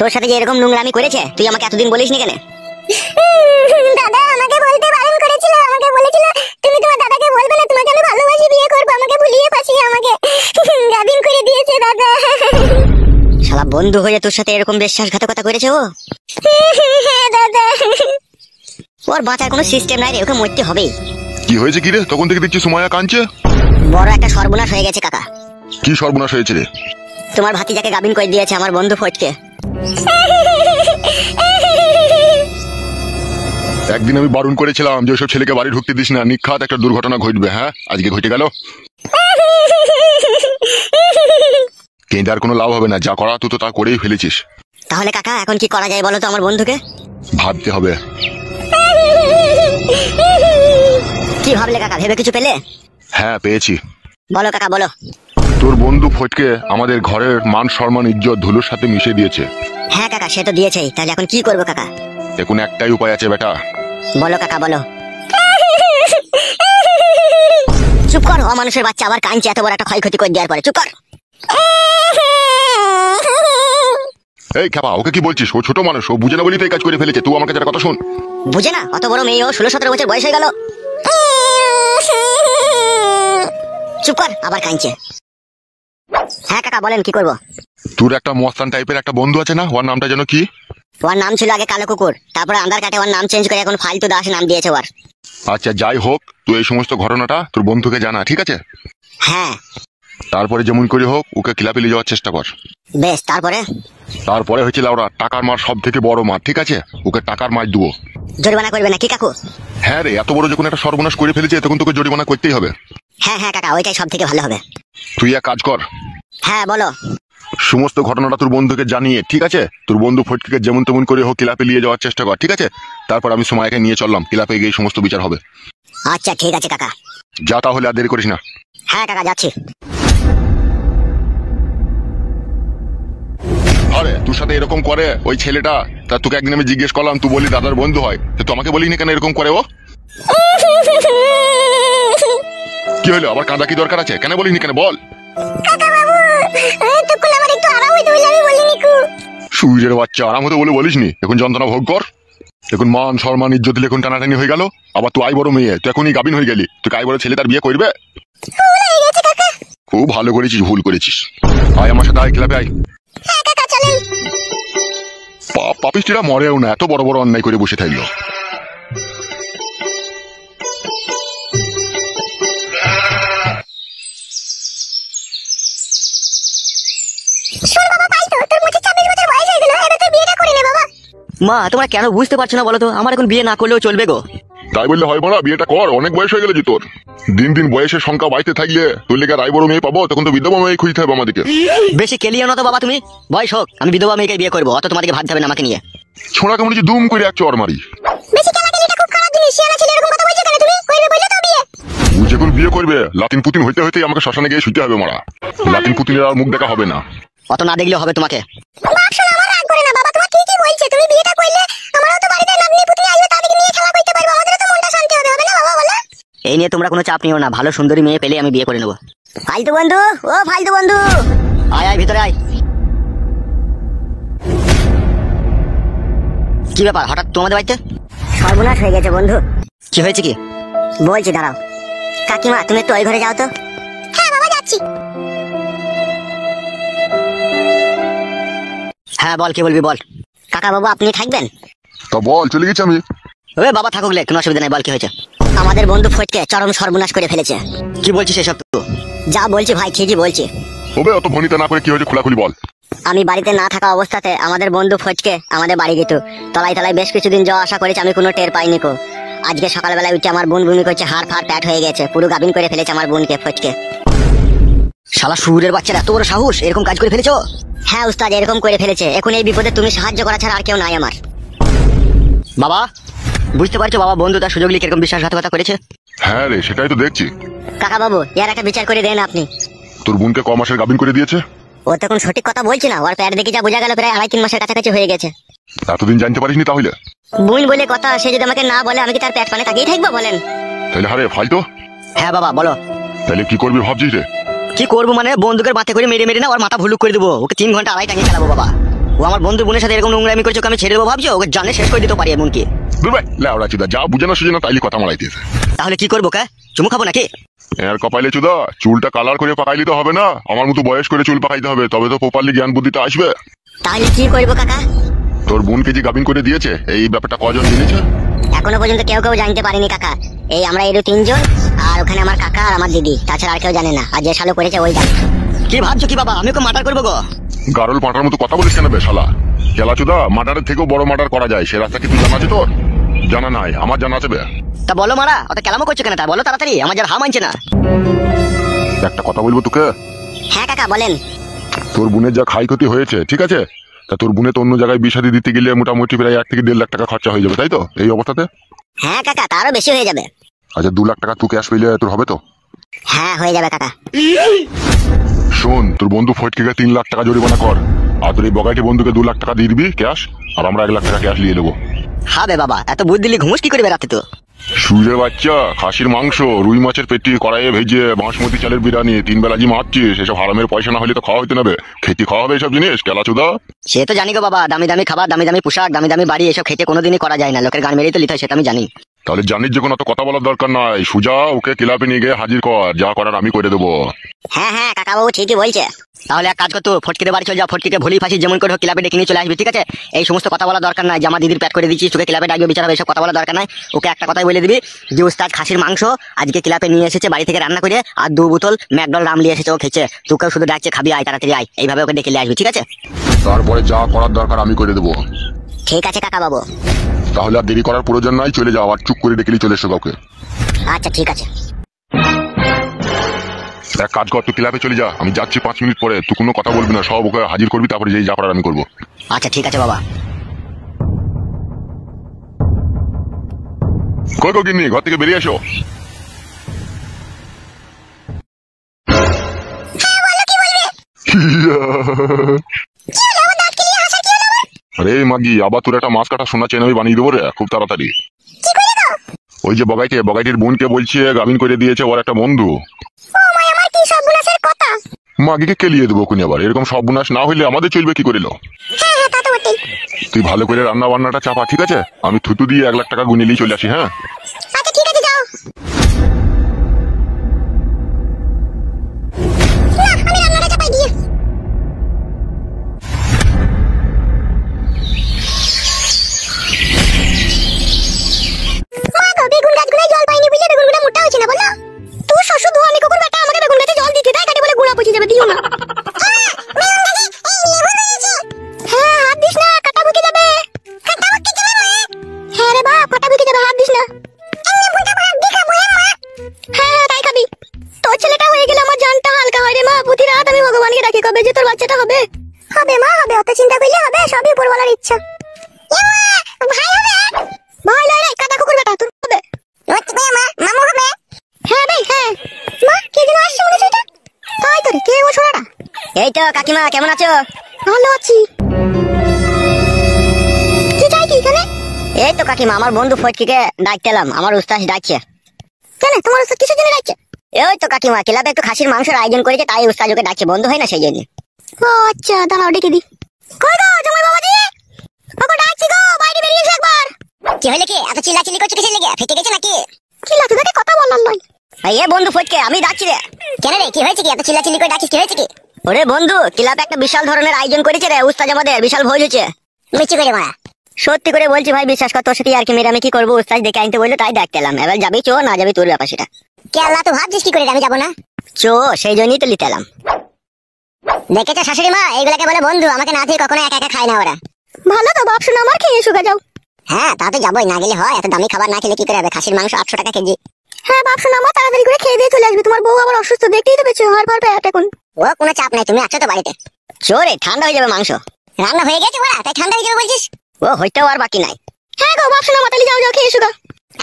তোর সাথে যে এরকম নোংরামি করেছে তুই আমাকে এতদিন বলিসনি কেন? দাদা আমাকে বলতে বারণ করেছিল, আমাকে বলেছিল তুমি তোমার দাদাকে বলবে না, তোমাকে আমি ভালোবাসি, বিয়ে করব। আমাকে ভুলিয়ে পাঠিয়ে আমাকে গাবিন করে দিয়েছে দাদা। শালা বন্ধু হয়ে তোর সাথে এরকম বিশ্বাসঘাতকতা করেছে ও? হ্যাঁ দাদা। ওর বাঁচার কোনো সিস্টেম নাই রে, ওকে মরতে হবেই। কি হয়েছে কি রে? তখন থেকে দেখছি সুমাইয়া কাঁদছে। বড় একটা সর্বনাশ হয়ে গেছে কাকা। কি সর্বনাশ হয়েছে রে? তোমার ভাতিজাকে গাবিন করে দিয়েছে আমার বন্ধু ফটকে। একদিন আমি বারণ করেছিলাম যে ওসব ছেলেকে বাড়ি ঢুকতে দিস না, নিখাত একটা দুর্ঘটনা ঘটবে। হ্যাঁ, আজকে ঘটে গেল। কিন্তু আর কোনো লাভ হবে না, যা করা তুই তো তা করেই ফেলেছিস। তাহলে কাকা এখন কি করা যায় বলো তো আমার বন্ধুকে? ভাবতে হবে। কি ভাবলে কাকা, ভেবে কিছু পেলে? হ্যাঁ পেয়েছি। বলো কাকা বলো। তোর বন্ধু ফটকে আমাদের ঘরের মান সম্মান ইজ্জত ধুলোর সাথে মিশে দিয়েছে। হ্যাঁ কাকা সে তো দিয়েছেই, তাহলে এখন কি করবো কাকা? এখন একটাই উপায় আছে বেটা। বলো কাকা বলো। চুপ কর, অমানুষের বাচ্চা আবার কাঁদছে এত বড় একটা ক্ষয়ক্ষতি করে দেওয়ার পরে। চুপ কর। এই খেপা, ওকে কি বলছিস? ও ছোট মানুষ, ও বুঝে না বলি তো এই কাজ করে ফেলেছে। তুই আমার কাছে একটা কথা শুন। বুঝে না? অত বড় মেয়ে, ও 16-17 বছর বয়স হয়ে গেল। চুপ কর, আবার কাঁদছে। হ্যাঁ কাকা বলেন কি করবো? তোর একটা মস্তান টাইপের একটা বন্ধু আছে না, ওর নামটা যেন কি? ওর নাম ছিল আগে কালো কুকুর, তারপরে আন্ধার কাটে ওর নাম চেঞ্জ করে এখন ফালতু দাস নাম দিয়েছে ওর। আচ্ছা যাই হোক, তুই এই সমস্ত ঘটনাটা তোর বন্ধুকে জানা, ঠিক আছে? হ্যাঁ তারপরে যেমন করে হোক ওকে ক্লাবে নিয়ে যাওয়ার চেষ্টা কর। বেশ। তারপরে হয়েছিল ওরা টাকার মার সব থেকে বড় মার, ঠিক আছে? ওকে টাকার মার দেবো। জরিমানা করবে না কি কাকু? হ্যাঁ রে, এত বড় যখন একটা সর্বনাশ করে ফেলেছে তখন তোকে জরিমানা করতেই হবে। হ্যাঁ হ্যাঁ কাকা, ওইটাই সব থেকে ভালো হবে। তুই এক কাজ কর। হ্যাঁ বলো। সমস্ত ঘটনাটা তোর বন্ধুকে জানিয়ে, ঠিক আছে, তোর বন্ধু ফটকে যেমন তেমন করে হোক ক্লাবে নিয়ে যাওয়ার চেষ্টা কর, ঠিক আছে? তারপর আমি সময়কে নিয়ে চললাম, ক্লাবে গিয়ে সমস্ত বিচার হবে। আচ্ছা ঠিক আছে কাকা। যা তাহলে, আর দেরি করিস না। হ্যাঁ কাকা যাচ্ছি। আরে তোর সাথে এরকম করে ওই ছেলেটা, তা তোকে একদিন আমি জিজ্ঞেস করলাম, তুই বলি দাদার বন্ধু হয়, তো আমাকে বলিনি কেন এরকম করে ও? কি হলো আবার, কাঁদা কি দরকার আছে? কেন বলিনি কেন বল? সুইরের বাচ্চা, আরাম হতে বলে বলিসনি, এখন যন্ত্রণা ভোগ কর। এখন মান সম্মান ইজ্জত দিলে এখন টানাটানি হয়ে গেল। আবার তুই আই বড় মেয়ে, তুই এখনই গাবিন হয়ে গেলি, তুই আই বড় ছেলে তার বিয়ে করবে? খুব ভালো করেছিস, ভুল করেছিস। আয় আমার সাথে, আয় ক্লাবে আয়। পাপিষ্টিরা মরেও না, এত বড় বড় অন্যায় করে বসে থাকলো। মা তোমরা কেন বুঝতে পারছো না বলো তো? আমার এখন বিয়ে না করলেও চলবে গো। তাই বললে হয় না, বিয়েটা কর, অনেক বয়স হয়ে গেল যে তোর। দিন দিন বয়সের সংখ্যা বাড়তে থাকলে তোর লেগে রায় বড় মেয়ে পাবো, তখন তো বিধবা মেয়ে খুঁজতে হবে আমাদেরকে। বেশি কেলিও না তো বাবা তুমি। বয়স হোক, আমি বিধবা মেয়েকে বিয়ে করবো, অত তোমাদেরকে ভাবতে হবে না আমাকে নিয়ে। ছোড়া কেমন দুম করে এক চর মারি। ও যখন বিয়ে করবে লাতিন পুতিন হইতে হইতে আমাকে শ্মশানে গিয়ে শুতে হবে মারা। লাতিন পুতিনের আর মুখ দেখা হবে না। অত না দেখলেও হবে তোমাকে। এই নিয়ে তোমরা কোনো চাপ নিও না, ভালো সুন্দরী মেয়ে পেলে আমি বিয়ে করে নেবো। ফালতু বন্ধু, ও ফালতু বন্ধু, আয় আয় ভিতরে আয়। কি ব্যাপার হঠাৎ তোমাদের বাড়িতে? সর্বনাশ হয়ে গেছে বন্ধু। কি হয়েছে কি? বলছি দাঁড়াও। কাকিমা তুমি একটু ওই ঘরে যাও তো। হ্যাঁ বাবা যাচ্ছি। হ্যাঁ বল, কি বলবি বল। কাকা বাবু আপনি থাকবেন? তা বল, চলে গেছি আমি। ওই বাবা থাকুক লে, কোনো অসুবিধা নেই, বল কি হয়েছে? আমাদের বন্ধু ফটকে চরম সর্বনাশ করে ফেলেছে। কি বলছিস এসব? তো যা বলছি ভাই ঠিকই বলছি। তবে অত ভনিতা না করে কি হয়েছে খোলাখুলি বল। আমি বাড়িতে না থাকা অবস্থাতে আমাদের বন্ধু ফটকে আমাদের বাড়ি গেত। তলায় তলায় বেশ কিছুদিন যাওয়া আসা করেছে, আমি কোনো টের পাইনি কো। আজকে সকালবেলায় উঠে আমার বোন বমি করছে, হাড় ফাড় প্যাট হয়ে গেছে, পুরো গাবিন করে ফেলেছে আমার বোনকে ফটকে। শালা শুয়োরের বাচ্চার এত বড় সাহস, এরকম কাজ করে ফেলেছো? হ্যাঁ উস্তাদ এরকম করে ফেলেছে। এখন এই বিপদে তুমি সাহায্য করা ছাড়া আর কেউ নাই আমার। বাবা বুঝতে পারছো বাবা, বন্ধু তার সুযোগ নিয়ে কিরকম বিশ্বাসঘাতকতা করেছে? হ্যাঁ রে, সেটাই তো দেখছি। কাকা বাবু এর একটা বিচার করে দেন আপনি। তোর বোনকে ক মাসের গাবিন করে দিয়েছে? ও তখন সঠিক কথা বলছি না, ওর প্যাট দেখে যা বোঝা গেল প্রায় 2.5-3 মাসের কাছাকাছি হয়ে গেছে। এতদিন জানতে পারিসনি তাহলে? বোন বলে কথা, সে যদি আমাকে না বলে আমি কি তার প্যাট পানে তাকিয়ে থাকবো বলেন? তাহলে হারে ফালতো। হ্যাঁ বাবা বলো। তাহলে কি করবি ভাবছিস রে? কি করবো মানে, বন্দুকের মাথায় করে মেরে মেরে না ওর মাথা ভুলুক করে দেবো, ওকে 3 ঘন্টা আড়াই টাঙিয়ে চালাবো বাবা। ও আমার বন্ধু বোনের সাথে এরকম নোংরামি করছে, ওকে আমি ছেড়ে দেবো ভাবছো? ওকে জানে শেষ করে দিতে পারি এমনকি। দূর ভাই লেওড়া চুদা, যা বুঝানো সুঝানো তাইলে কথা মারাইতেছে। তাহলে কি করবো কা? চুমু খাবো নাকি? এর কপালে চুদা, চুলটা কালার করে পাকাইলে তো হবে না, আমার মতো বয়স করে চুল পাকাইতে হবে, তবে তো প্রপারলি জ্ঞান বুদ্ধিটা আসবে। তাহলে কি করবো কাকা? তোর বোনকে যে গাবিন করে দিয়েছে এই ব্যাপারটা কজন জেনেছে? এখনো পর্যন্ত কেউ জানতে পারেনি কাকা। এই আমরা এর 3 জন, আর ওখানে আমার কাকা আর আমার দিদি, তাছাড়া আর কেউ জানে না। আর যে শালো করেছে ওই জানে। কি ভাবছো কি বাবা, আমি ওকে মার্ডার করবো গো? গারল পাটার মতো কথা বলিস কেন বে শালা? খেলা চুদা, মার্ডারের থেকেও বড় মার্ডার করা যায়, সে রাস্তা কি তুই জানা আছে তোর? জানা নাই? আমার জানা আছে বে। তা বলো মারা, অত কেলামো করছো কেন? তা বলো তাড়াতাড়ি, আমার যার হাম মানছে না। একটা কথা বলবো তোকে। হ্যাঁ কাকা বলেন। তোর বোনের যা ক্ষয় ক্ষতি হয়েছে, ঠিক আছে, তা তোর বোনে তো অন্য জায়গায় বিষাদি দিতে গেলে মোটামুটি প্রায় 1 থেকে 1.5 লাখ টাকা খরচা হয়ে যাবে, তাই তো এই অবস্থাতে? হ্যাঁ কাকা, তারও বেশি হয়ে যাবে। আচ্ছা 2 লাখ টাকা তুই ক্যাশ পেলে তোর হবে তো? হ্যাঁ হয়ে যাবে কাকা। শোন, তোর বন্ধু ফটকে 3 লাখ টাকা জরিমানা কর, আর তোর এই বগাইটি বন্ধুকে 2 লাখ টাকা দিয়ে দিবি ক্যাশ, আর আমরা 1 লাখ টাকা ক্যাশ নিয়ে নেবো। হবে বাবা, এত বুদ্ধি দিলি ঘুমুস কি করে বেড়াতে তো? সুরে বাচ্চা, খাসির মাংস, রুই মাছের পেটি, কড়াইয়ে ভেজে, বাসমতি চালের বিরিয়ানি, 3 বেলা জি মারছিস, এসব হারামের পয়সা না হলে তো খাওয়া হইতে নেবে। খেতে খাওয়া হবে এসব জিনিস কেলা চুদা? সে তো জানি গো বাবা, দামি দামি খাবার, দামি দামি পোশাক, দামি দামি বাড়ি, এসব খেতে কোনোদিনই করা যায় না। লোকের গান মেরেই তো লিতে হয়, সেটা আমি জানি। তাহলে জানিস যখন অত কথা বলার দরকার নাই, সুজা ওকে ক্লাবে নিয়ে গিয়ে হাজির কর, যা করার আমি করে দেবো। হ্যাঁ হ্যাঁ কাকা বাবু ঠিকই বলছে। তাহলে এক কাজ করতো, ফটকিতে বাড়ি চলে যা, ফটকিকে ভুলি ফাঁসি যেমন করে হোক ক্লাবে ডেকে নিয়ে চলে আসবি, ঠিক আছে? এই সমস্ত কথা বলা দরকার নাই যে আমার দিদির প্যাট করে দিচ্ছিস, তোকে ক্লাবে ডাকবে বিচার হবে, এসব কথা বলা দরকার নাই। ওকে একটা কথাই বলে দিবি যে উস্তাদ খাসির মাংস আজকে ক্লাবে নিয়ে এসেছে বাড়ি থেকে রান্না করে, আর 2 বোতল ম্যাকডল রাম নিয়ে এসেছে, ও খেয়েছে। তোকেও শুধু ডাকছে খাবি, আয় তাড়াতাড়ি আয়, এইভাবে ওকে ডেকে নিয়ে আসবি, ঠিক আছে? তারপরে যা করার দরকার আমি করে দেবো। ঠিক আছে কাকা বাবু। তাহলে আর দেরি করার প্রয়োজন নাই, চলে যাও, আর চুপ করে ডেকেলি চলে এসো কাউকে। আচ্ছা ঠিক আছে। এক কাজ কর, তুই ক্লাবে চলে যা, আমি যাচ্ছি 5 মিনিট পরে, তুই কোনো কথা বলবি না, সব ওকে হাজির করবি, তারপরে যেই যা করার আমি করবো। আচ্ছা ঠিক আছে বাবা। কই কই গিন্নি, ঘর থেকে বেরিয়ে এসো। আরে মাগি, আবার তোর একটা মাছ কাটা সোনা চেন আমি বানিয়ে দেবো রে খুব তাড়াতাড়ি। ওই যে বগাইটির বোনকে বলছে গাবিন করে দিয়েছে ওর একটা বন্ধু। মাগিকে কেলিয়ে দেবো কোন আবার, এরকম সব বুনাস না হইলে আমাদের চলবে কি করিল? তুই ভালো করে রান্না বান্নাটা চাপা, ঠিক আছে? আমি থুতু দিয়ে 1 লাখ টাকা গুনিলেই চলে আসি। হ্যাঁ আচ্ছা ঠিক আছে, যাও। আমি রান্নাটা চাপাই দিয়ে। মা গো, বেগুন গাছগুলোয় জল পাইনি বুঝলে বেগুনগুলো মোটা হচ্ছে না, বলো? তোর শ্বশুর ধোয়ানি কুকুর বেটা আমাকে বেগুন গাছে জল দিতে দেয়, কাটে বলে গুঁড়া পচে যাবে, দিও না। হ্যাঁ হাত দিস না, কাটা বুকে যাবে। হ্যাঁ রে বাপ, কাটা বুকে যাবে, হাত দিস না। হ্যাঁ তাই খাবি। তোর ছেলেটা হয়ে গেলে আমার জানটা হালকা হয় রে মা। প্রতি রাত আমি ভগবানকে ডাকি কবে যে তোর বাচ্চাটা হবে। হবে মা হবে, অত চিন্তা করলে হবে, সবই উপরওয়ালার ইচ্ছা। ভাই হবে? ভাই লয় রে, কাটা কুকুর বেটা, তোর হবে। মামু হবে? হ্যাঁ ভাই হ্যাঁ। মা কে যেন আসছে মনে হচ্ছে এটা। তাই তো রে, কে ও ছোড়াটা? এই তো কাকিমা, কেমন আছো? ভালো আছি। কি চাই কি এখানে? এই তো কাকিমা, আমার বন্ধু ফটকিকে ডাকতে এলাম, আমার উস্তাদ ডাকছে। কেন তোমার ওসব কিসের জন্য ডাকছে? ওই তো কাকিমা, ক্লাবে একটু খাসির মাংসের আয়োজন করেছে, তাই উস্তাদ ওকে ডাকছে, বন্ধু হয় না সেই জন্য। ও আচ্ছা, দাঁড়াও ডেকে দি। কই গো জামাই বাবাজি, ওকে ডাকছি গো, বাইরে বেরিয়ে এসো একবার। কি হইলে কি এত চিল্লাচিল্লি করছো কিসের লেগে? ফেটে গেছে নাকি? কি লাগছে তোকে কথা বললাম নয়? এ বন্ধু ফটকে, আমি ডাকছি রে। কেন রে, কি হয়েছে কি? এত চিল্লাচিল্লি করে ডাকিস, কি হয়েছে কি? ওরে বন্ধু, ক্লাবে একটা বিশাল ধরনের আয়োজন করেছে রে উস্তাদ, আমাদের বিশাল ভোজ হচ্ছে। মিচি করে মারা, সত্যি করে বলছি ভাই, বিশ্বাস কর, তোর সাথে আর কি মেরে আমি কি করবো? উস্তাদ ডেকে আনতে বললো, তাই ডাকতে এলাম। এবার যাবি চো, না যাবি তোর ব্যাপার সেটা। কে আল্লাহ, তো ভাবছিস কি করে আমি যাবো না? চো, সেই জন্যই তো নিতে এলাম। দেখেছো শাশুড়ি মা, এইগুলাকে বলে বন্ধু, আমাকে না দিয়ে কখনো একা একা খায় না ওরা। ভালো তো বাপ, শোনা আমার খেয়ে এসো যাও। হ্যাঁ তা তো যাবোই, না গেলে হয়? এত দামি খাবার না খেলে কি করে হবে? খাসির মাংস 800 টাকা কেজি। হ্যাঁ বাপ, শোনা আমার তাড়াতাড়ি করে খেয়ে দিয়ে চলে আসবি, তোমার বউ আবার অসুস্থ, দেখতেই তো পেয়েছো, হাড় ফাড় পেট এখন। ও কোনো চাপ নাই, তুমি আছো তো বাড়িতে। চোরে, ঠান্ডা হয়ে যাবে মাংস। রান্না হয়ে গেছে ওরা, তাই ঠান্ডা হয়ে যাবে বলছিস? ও হইতেও আর বাকি নাই। হ্যাঁ গো বাপ, শোনা মাতালি, যাও যাও খেয়ে এসো গা।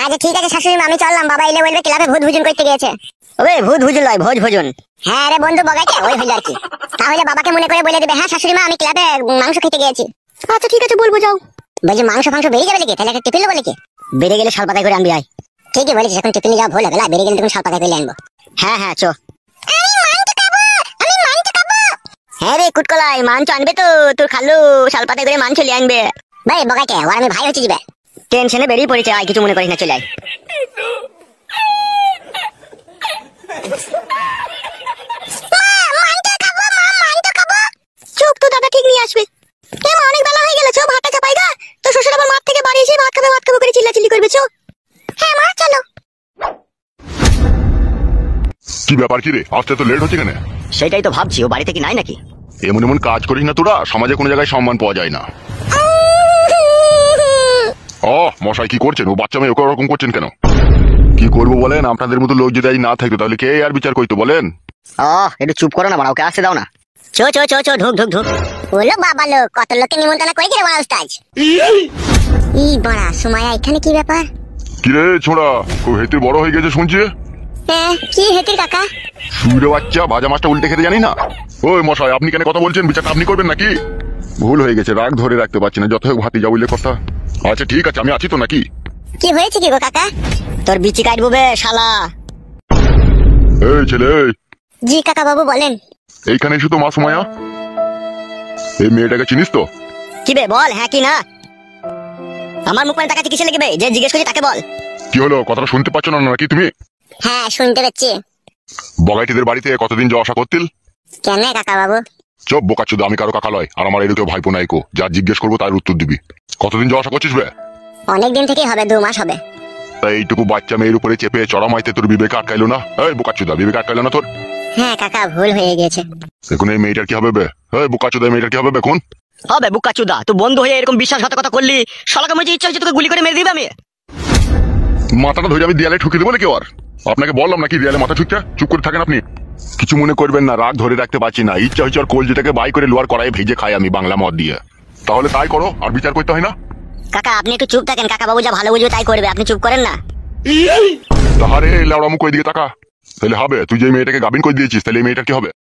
আচ্ছা ঠিক আছে শাশুড়ি মা, আমি চললাম, বাবা এলে বলবে ক্লাবে ভূত ভোজন করতে গিয়েছে। ওরে ভূত ভুজুন লয়, ভোজ ভোজন। হ্যাঁ রে বন্ধু বগাইছে, ওই হইল আর কি। তাহলে বাবাকে মনে করে বলে দেবে, হ্যাঁ শাশুড়ি মা আমি ক্লাবে মাংস খেতে গিয়েছি। আচ্ছা ঠিক আছে, বলবো, যাও। বলছি মাংস ফাংস বেরিয়ে যাবে নাকি? তাহলে একটা টিফিন নেবো নাকি? বেড়ে গেলে শাল পাতায় করে আনবি আয়। ঠিকই বলেছিস, এখন টিফিনে যাওয়া ভুল হবে না, বেরিয়ে গেলে তখন শাল পাতায় করে আনবো। হ্যাঁ হ্যাঁ চো। হ্যাঁ রে কুটকলাই, মাংস আনবে তো? তোর খালু শালপাতে করে মাংস লিয়ে আনবে। ভাই বগাকে ওর আমি ভাই হচ্ছে দিবে। টেনশনে বেরিয়ে পড়েছে, আর কিছু মনে করিস না, চলে আয়। চুপ তো, দাদা ঠিক নিয়ে আসবে। এ মা অনেক বেলা হয়ে গেল, চো ভাতটা চাপাই গা। তো শ্বশুর আবার মাঠ থেকে বাড়ি এসে ভাত খাবে করে চিল্লাচিল্লি করবে, চো। হ্যাঁ মা চলো। কি ব্যাপার কি রে, আসতে তো লেট হচ্ছে কেন? সেটাই তো ভাবছি, ও বাড়িতে কি নাই নাকি? এমন এমন কাজ করিস না তোরা, সমাজে কোনো জায়গায় সম্মান পাওয়া যায় না। মশাই কি করছেন? ও বাচ্চা মেয়ে ওকে ওরকম করছেন কেন? কি করবো বলেন? আপনাদের মতো লোক যদি আজ না থাকতো তাহলে কে আর বিচার করতো বলেন? একটু চুপ করো না বাড়া, ওকে আসতে দাও না। চো চো চো চো, ঢুক ঢুক ঢুক। বলো বাবা লোক, কত লোককে নিমন্ত্রণ করে গেলে বড় উস্তাজ। ই বড়া সুমাইয়া, এখানে কি ব্যাপার? কি রে ছোড়া, খুব হেতির বড় হয়ে গেছে শুনছি। হ্যাঁ কি হেতির কাকা? শুয়ে বাচ্চা, ভাজা মাছটা উল্টে খেতে জানি না। ওই মশাই, আপনি কেন কথা বলছেন? বিচারটা আপনি করবেন নাকি? ভুল হয়ে গেছে, রাগ ধরে রাখতে পারছি না, যত হোক ভাতি যা বললে কথা। আচ্ছা ঠিক আছে, আমি আছি তো নাকি? কি হয়েছে কি গো কাকা? তোর বিচি কাটবো বে শালা। এই ছেলে, জি কাকা বাবু বলেন। এইখানে এসে তো মা সুমাইয়া, এই মেয়েটাকে চিনিস তো? কি বে বল, হ্যাঁ কি না? আমার মুখ মানে তাকাচ্ছি কিসে লেগে বে? যে জিজ্ঞেস করছি তাকে বল। কি হলো, কথাটা শুনতে পাচ্ছ না নাকি তুমি? হ্যাঁ শুনতে পাচ্ছি। বগাইটিদের বাড়িতে কতদিন যাওয়া আসা করতিল? কেন কাকা বাবু? চোপ বোকাচ্ছুদ, আমি কারো কাকা লয়, আর আমার এরকম ভাইপো নাইকো, যা জিজ্ঞেস করবো তার উত্তর দিবি। কতদিন যাওয়া আসা করছিস বে? অনেকদিন থেকেই হবে, 2 মাস হবে। তাই এইটুকু বাচ্চা মেয়ের উপরে চেপে চড়া মাইতে তোর বিবেকে আটকাইলো না? এই বোকাচ্ছুদা, বিবেকে আটকাইলো না তোর? হ্যাঁ কাকা ভুল হয়ে গেছে। এখন এই মেয়েটার কি হবে বে? এই বোকাচ্ছুদা, মেয়েটার কি হবে বে এখন? হবে বুকা চুদা, তুই বন্ধু হয়ে এরকম বিশ্বাসঘাতকতা করলি, শালাকে মনে ইচ্ছা হচ্ছে তোকে গুলি করে মেরে দিবে আমি। মাথাটা ধরে আমি দেয়ালে ঠুকে দেবো নাকি ওর? আপনাকে বললাম নাকি দেয়ালে মাথা ঠুকতে? চুপ করে থাকেন আপনি। কিছু মনে করবেন না, রাগ ধরে রাখতে পারছি না, ইচ্ছা হচ্ছে ওর কলজিটাকে বাই করে লোয়ার কড়াই ভেজে খাই আমি বাংলা মদ দিয়ে। তাহলে তাই করো, আর বিচার করতে হয় না। কাকা আপনি একটু চুপ থাকেন, কাকা বাবু যা ভালো বুঝবে তাই করবে, আপনি চুপ করেন না। তাহারে লাউড়া মুখ ওইদিকে তাকা। তাহলে হবে, তুই যে মেয়েটাকে গাবিন করে দিয়েছিস, তাহলে এই মেয়েটার কি হবে?